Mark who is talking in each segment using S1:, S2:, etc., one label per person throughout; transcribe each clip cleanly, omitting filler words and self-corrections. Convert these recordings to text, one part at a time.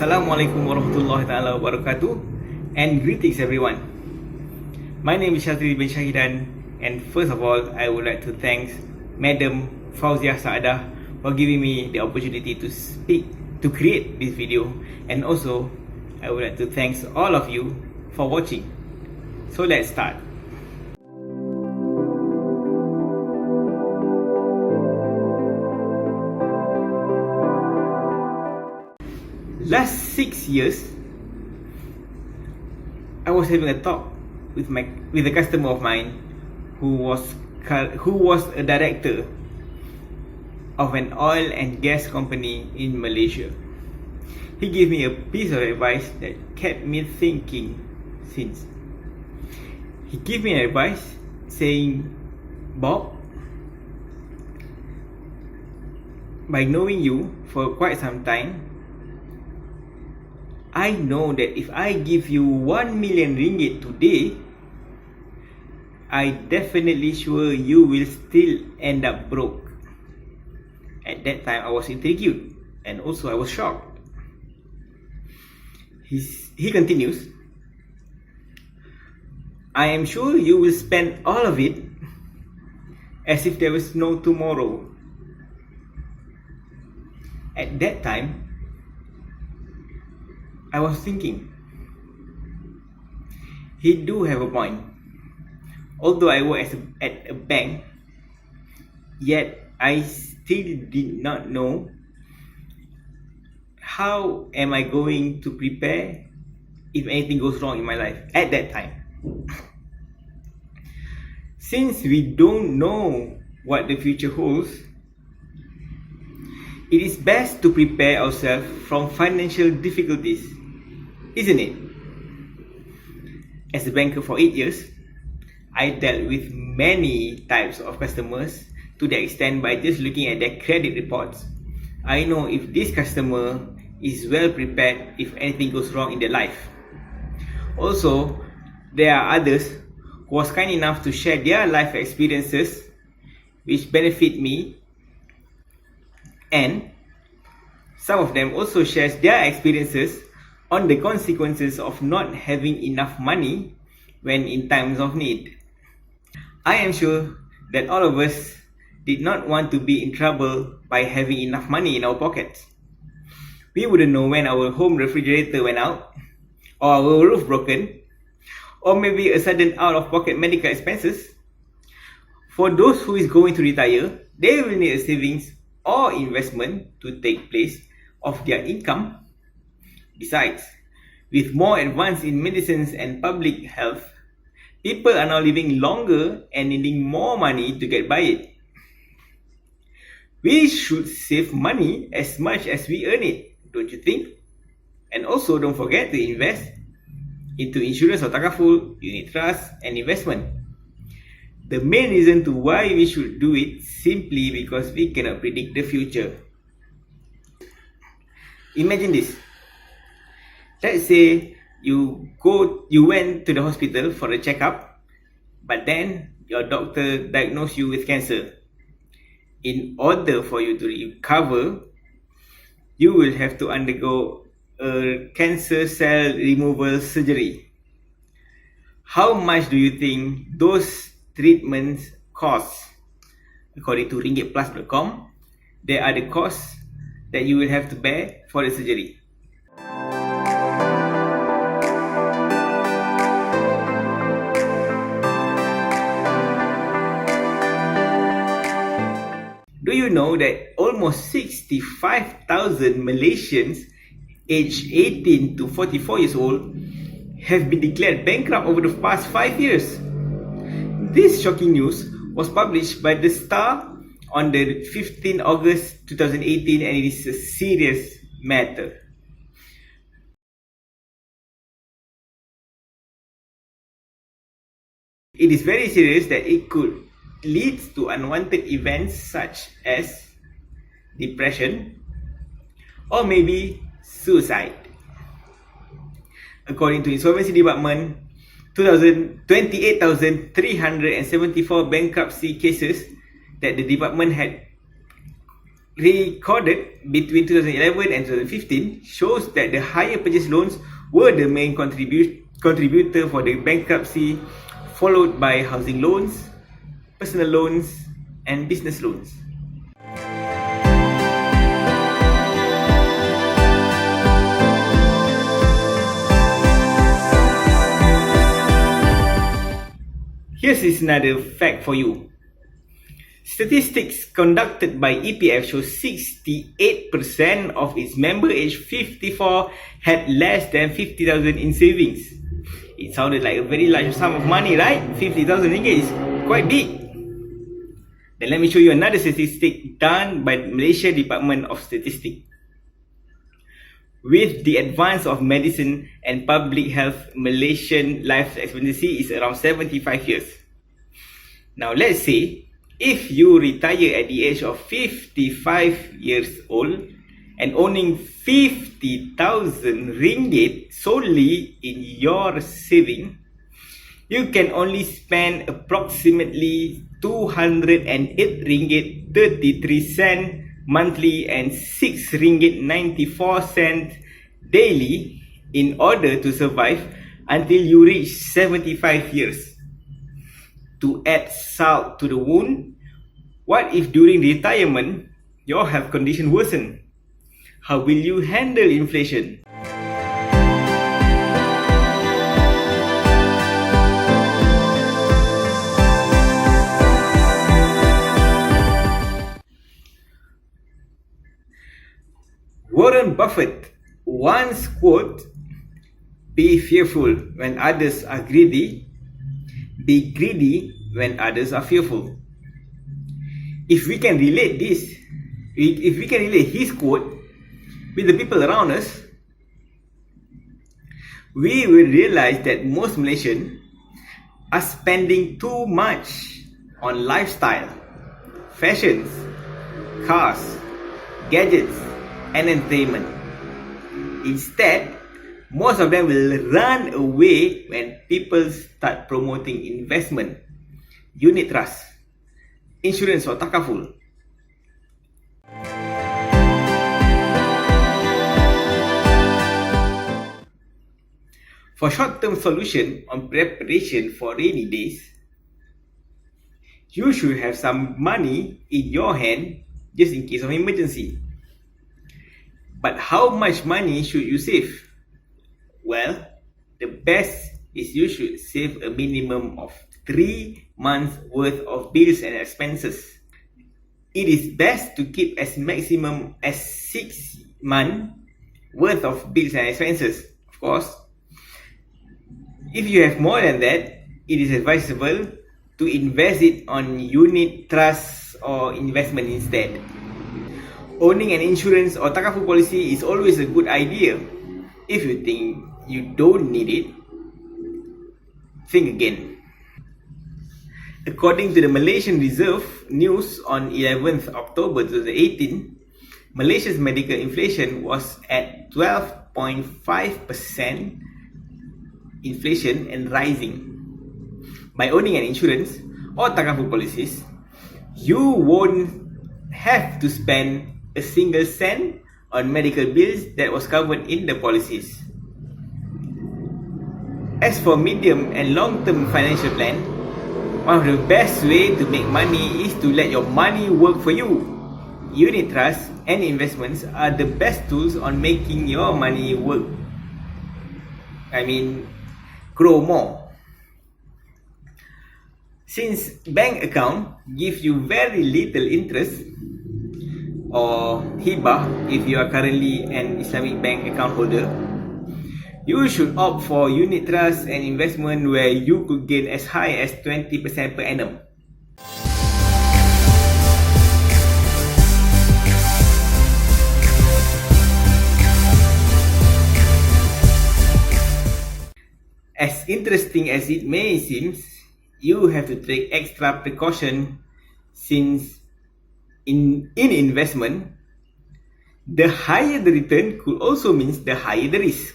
S1: Assalamualaikum warahmatullahi taala wabarakatuh, and greetings everyone. My name is Shazri bin Shahidan, and first of all, I would like to thank Madam Fauziah Saadah for giving me the opportunity to create this video, and also I would like to thank all of you for watching. So let's start. Last 6 years, I was having a talk with a customer of mine who was a director of an oil and gas company in Malaysia. He gave me a piece of advice that kept me thinking since. He gave me advice saying, "Bob, by knowing you for quite some time, I know that if I give you 1 million ringgit today, I definitely sure you will still end up broke." At that time, I was intrigued and also I was shocked. He continues, "I am sure you will spend all of it as if there was no tomorrow." At that time, I was thinking, he do have a point. Although I work at a bank, yet I still did not know how am I going to prepare if anything goes wrong in my life at that time. Since we don't know what the future holds, it is best to prepare ourselves from financial difficulties, isn't it? As a banker for 8 years, I dealt with many types of customers to the extent by just looking at their credit reports, I know if this customer is well prepared if anything goes wrong in their life. Also, there are others who was kind enough to share their life experiences which benefit me, and some of them also shares their experiences on the consequences of not having enough money when in times of need. I am sure that all of us did not want to be in trouble by having enough money in our pockets. We wouldn't know when our home refrigerator went out, or our roof broken, or maybe a sudden out-of-pocket medical expenses. For those who is going to retire, they will need a savings or investment to take place of their income. Besides, with more advance in medicines and public health, people are now living longer and needing more money to get by it. We should save money as much as we earn it, don't you think? And also don't forget to invest into insurance or takaful, unit trust, and investment. The main reason to why we should do it simply because we cannot predict the future. Imagine this. Let's say you went to the hospital for a checkup, but then your doctor diagnosed you with cancer. In order for you to recover, you will have to undergo a cancer cell removal surgery. How much do you think those treatments cost? According to ringgitplus.com, there are the costs that you will have to bear for the surgery. Do you know that almost 65,000 Malaysians aged 18 to 44 years old have been declared bankrupt over the past 5 years? This shocking news was published by The Star on the 15th August 2018, and it is a serious matter. It is very serious that it could lead to unwanted events such as depression or maybe suicide. According to Insolvency Department, 28,374 bankruptcy cases that the department had recorded between 2011 and 2015 shows that the higher purchase loans were the main contributor for the bankruptcy, followed by housing loans, personal loans, and business loans. Here's another fact for you. Statistics conducted by EPF show 68% of its member aged 54 had less than 50,000 in savings. It sounded like a very large sum of money, right? 50,000 ringgit is quite big. Then let me show you another statistic done by the Malaysia Department of Statistics. With the advance of medicine and public health, Malaysian life expectancy is around 75 years. Now let's say, if you retire at the age of 55 years old and owning 50,000 ringgit solely in your saving, you can only spend approximately 208 ringgit 33 cent monthly and 6 ringgit 94 cent daily in order to survive until you reach 75 years. To add salt to the wound, what if during retirement your health condition worsen? How will you handle inflation? Warren Buffett once quote, "Be fearful when others are greedy, be greedy when others are fearful." If we can relate his quote with the people around us, we will realize that most Malaysians are spending too much on lifestyle, fashions, cars, gadgets, and entertainment. Instead, most of them will run away when people start promoting investment, unit trust, insurance or takaful. For short-term solution on preparation for rainy days, you should have some money in your hand just in case of emergency. But how much money should you save? Well, the best is you should save a minimum of 3 months worth of bills and expenses. It is best to keep as maximum as 6 months worth of bills and expenses, of course. If you have more than that, it is advisable to invest it on unit trust or investment instead. Owning an insurance or takaful policy is always a good idea. If you think you don't need it, think again. According to the Malaysian Reserve News on 11th October 2018, Malaysia's medical inflation was at 12.5% inflation and rising. By owning an insurance or takaful policies, you won't have to spend a single cent on medical bills that was covered in the policies. As for medium and long-term financial plan, one of the best way to make money is to let your money work for you. Unit trust and investments are the best tools on making your money work. Grow more. Since bank account give you very little interest, or hibah if you are currently an Islamic bank account holder, you should opt for unit trust and investment where you could gain as high as 20% per annum. As interesting as it may seem, you have to take extra precaution since in investment, the higher the return could also mean the higher the risk.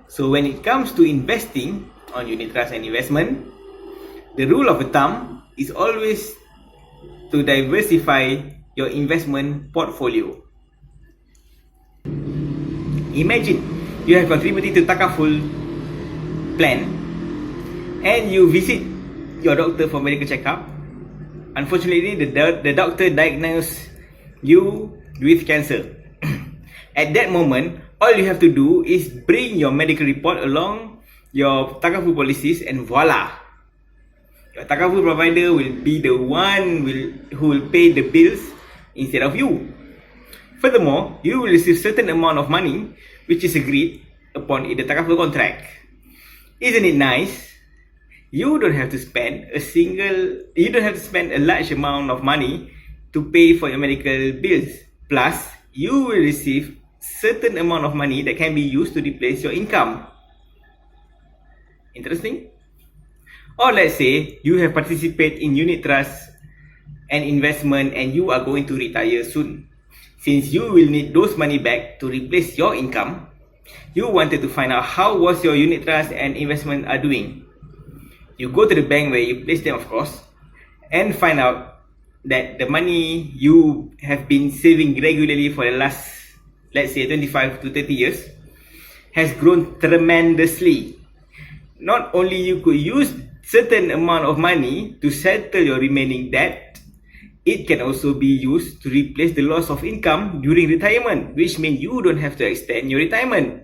S1: So when it comes to investing on unit trust and investment, the rule of thumb is always to diversify your investment portfolio. Imagine you have contributed to Takaful plan and you visit your doctor for medical checkup. Unfortunately, the doctor diagnosed you with cancer. At that moment, all you have to do is bring your medical report along your Takaful policies and voila! Your Takaful provider will be the one who will pay the bills instead of you. Furthermore, you will receive certain amount of money which is agreed upon in the Takaful contract. Isn't it nice? You don't have to spend a large amount of money to pay for your medical bills. Plus, you will receive certain amount of money that can be used to replace your income. Interesting? Or let's say you have participated in unit trust and investment and you are going to retire soon. Since you will need those money back to replace your income, you wanted to find out how was your unit trust and investment are doing. You go to the bank where you place them, of course, and find out that the money you have been saving regularly for the last, let's say, 25 to 30 years has grown tremendously. Not only you could use certain amount of money to settle your remaining debt, it can also be used to replace the loss of income during retirement, which means you don't have to extend your retirement.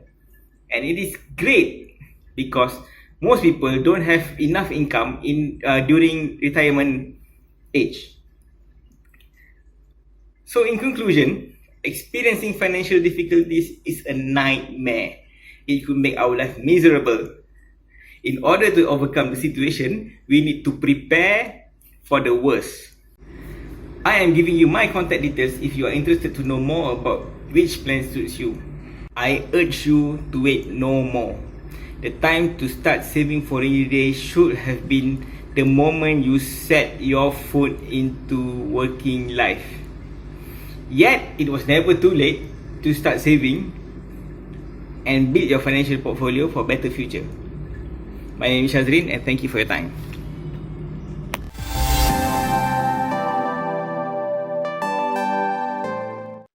S1: And it is great because most people don't have enough income during retirement age. So in conclusion, experiencing financial difficulties is a nightmare. It could make our life miserable. In order to overcome the situation, we need to prepare for the worst. I am giving you my contact details if you are interested to know more about which plan suits you. I urge you to wait no more. The time to start saving for rainy day should have been the moment you set your foot into working life. Yet, it was never too late to start saving and build your financial portfolio for a better future. My name is Shazrin and thank you for your time.